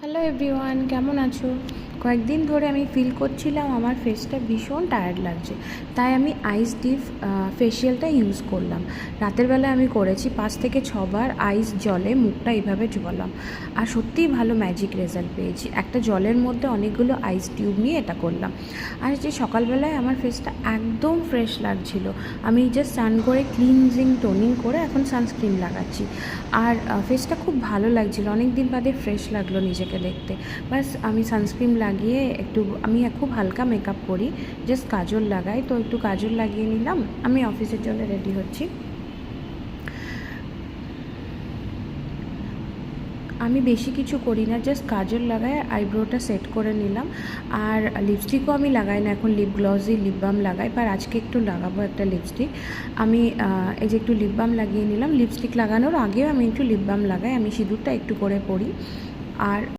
Hello everyone, কেমন আছো? কয়েকদিন ধরে আমি ফিল করছিলাম আমার ফেসটা ভীষণ টায়ার্ড লাগছে, তাই আমি আইস ডিপ ফেশিয়ালটা ইউজ করলাম। রাতের বেলা আমি করেছি 5 থেকে 6 বার আইস জলে মুখটা এইভাবে ডুবালাম, আর সত্যিই ভালো ম্যাজিক রেজাল্ট পেয়েছি। একটা জলের মধ্যে অনেকগুলো আইস টিউব নিয়ে এটা করলাম, আর যে সকালবেলায় আমার ফেসটা একদম ফ্রেশ লাগছিল। আমি জাস্ট স্নান করে ক্লিনজিং টোনিং করে এখন সানস্ক্রিন লাগাচ্ছি, আর ফেসটা খুব ভালো লাগছিল। অনেক দিন বাদে ফ্রেশ লাগলো নিজেকে দেখতে। বাস আমি সানস্ক্রিন লাগিয়ে আমি খুব হালকা মেকআপ করি, জাস্ট কাজল লাগাই, তো একটু কাজল লাগিয়ে নিলাম। আমি অফিসের জন্য রেডি হচ্ছি। আমি বেশি কিছু করি না, জাস্ট কাজল লাগাই, আইব্রোটা সেট করে নিলাম। আর লিপস্টিকও আমি লাগাই না এখন, লিপ গ্লসই লিপ বাম লাগাই, আর আজকে একটু লাগাবো একটা লিপস্টিক। আমি এই যে একটু লিপ বাম লাগিয়ে নিলাম। লিপস্টিক লাগানোর আগেও আমি একটু লিপ বাম লাগাই, আমি সিঁদুরটা একটু করে পরি। আর